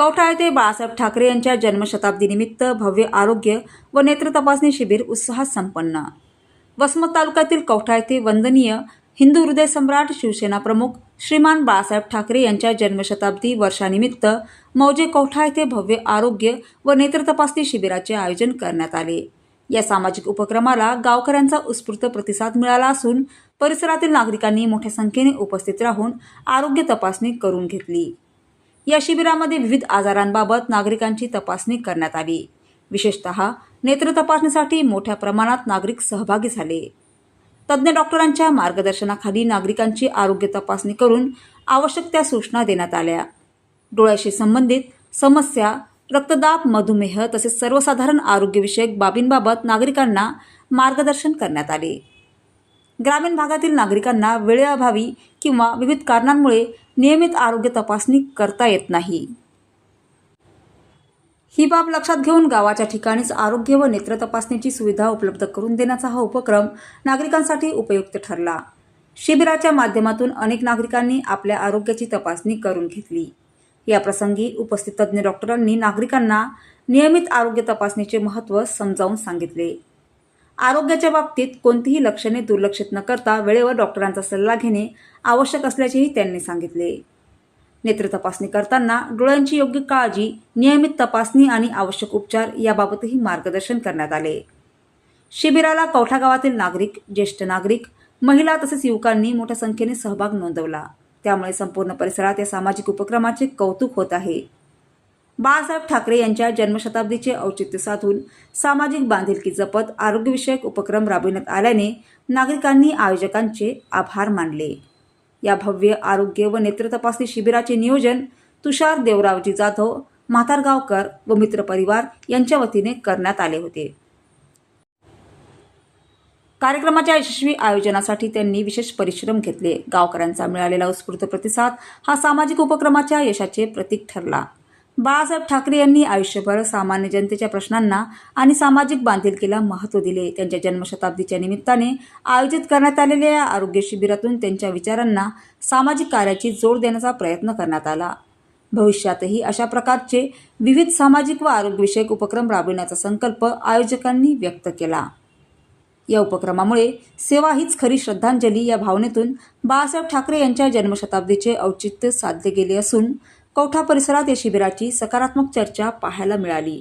कौठा येथे बाळासाहेब ठाकरे यांच्या जन्मशताब्दीनिमित्त भव्य आरोग्य व नेत्र तपासणी शिबिर उत्साहात संपन्न। वसमत तालुक्यातील कौठा येथे वंदनीय हिंदू हृदय सम्राट शिवसेना प्रमुख श्रीमान बाळासाहेब ठाकरे यांच्या जन्मशताब्दी वर्षानिमित्त मौजे कौठा येथे भव्य आरोग्य व नेत्र तपासणी शिबिराचे आयोजन करण्यात आले। या सामाजिक उपक्रमाला गावकऱ्यांचा उत्स्फूर्त प्रतिसाद मिळाला असून परिसरातील नागरिकांनी मोठ्या संख्येने उपस्थित राहून आरोग्य तपासणी करून घेतली। या शिबिरामध्ये विविध आजारांबाबत नागरिकांची तपासणी करण्यात आली। विशेषतः नेत्र तपासणीसाठी मोठ्या प्रमाणात नागरिक सहभागी झाले। तज्ज्ञ डॉक्टरांच्या मार्गदर्शनाखाली नागरिकांची आरोग्य तपासणी करून आवश्यक त्या सूचना देण्यात आल्या। डोळ्याशी संबंधित समस्या, रक्तदाब, मधुमेह तसेच सर्वसाधारण आरोग्यविषयक बाबींबाबत नागरिकांना मार्गदर्शन करण्यात आले। ग्रामीण भागातील नागरिकांना वेळेअभावी किंवा विविध कारणांमुळे नियमित आरोग्य तपासणी करता येत नाही। ही बाब लक्षात घेऊन गावाच्या ठिकाणीच आरोग्य व नेत्र तपासणीची सुविधा उपलब्ध करून देण्याचा हा उपक्रम नागरिकांसाठी उपयुक्त ठरला। शिबिराच्या माध्यमातून अनेक नागरिकांनी आपल्या आरोग्याची तपासणी करून घेतली। या प्रसंगी उपस्थित तज्ज्ञ डॉक्टरांनी नागरिकांना नियमित आरोग्य तपासणीचे महत्त्व समजावून सांगितले। आरोग्याच्या बाबतीत कोणतीही लक्षणे दुर्लक्षित न करता वेळेवर डॉक्टरांचा सल्ला घेणे आवश्यक असल्याचेही त्यांनी सांगितले। नेत्र तपासणी करताना डोळ्यांची योग्य काळजी, नियमित तपासणी आणि आवश्यक उपचार याबाबतही मार्गदर्शन करण्यात आले। शिबिराला कौठा गावातील नागरिक, ज्येष्ठ नागरिक, महिला तसेच युवकांनी मोठ्या संख्येने सहभाग नोंदवला। त्यामुळे संपूर्ण परिसरात या सामाजिक उपक्रमाचे कौतुक होत आहे। बाळासाहेब ठाकरे यांच्या जन्मशताब्दीचे औचित्य साधून सामाजिक बांधिलकी जपत आरोग्यविषयक उपक्रम राबविण्यात आल्याने नागरिकांनी आयोजकांचे आभार मानले। या भव्य आरोग्य व नेत्र तपासणी शिबिराचे नियोजन तुषार देवरावजी जाधव, म्हातारगावकर व मित्र परिवार यांच्या वतीने करण्यात आले होते। कार्यक्रमाच्या यशस्वी आयोजनासाठी त्यांनी विशेष परिश्रम घेतले। गावकऱ्यांचा मिळालेला उत्स्फूर्त प्रतिसाद हा सामाजिक उपक्रमाच्या यशाचे प्रतीक ठरला। बाळासाहेब ठाकरे यांनी आयुष्यभर सामान्य जनतेच्या प्रश्नांना आणि सामाजिक बांधिलकीला महत्त्व दिले। त्यांच्या जन्मशताब्दीच्या निमित्ताने आयोजित करण्यात आलेल्या या आरोग्य शिबिरातून त्यांच्या विचारांना सामाजिक कार्याची जोड देण्याचा प्रयत्न करण्यात आला। भविष्यातही अशा प्रकारचे विविध सामाजिक व आरोग्यविषयक उपक्रम राबविण्याचा संकल्प आयोजकांनी व्यक्त केला। या उपक्रमामुळे सेवा हीच खरी श्रद्धांजली या भावनेतून बाळासाहेब ठाकरे यांच्या जन्मशताब्दीचे औचित्य साधले गेले असून कौठा परिसरात या शिबिराची सकारात्मक चर्चा पाहायला मिळाली।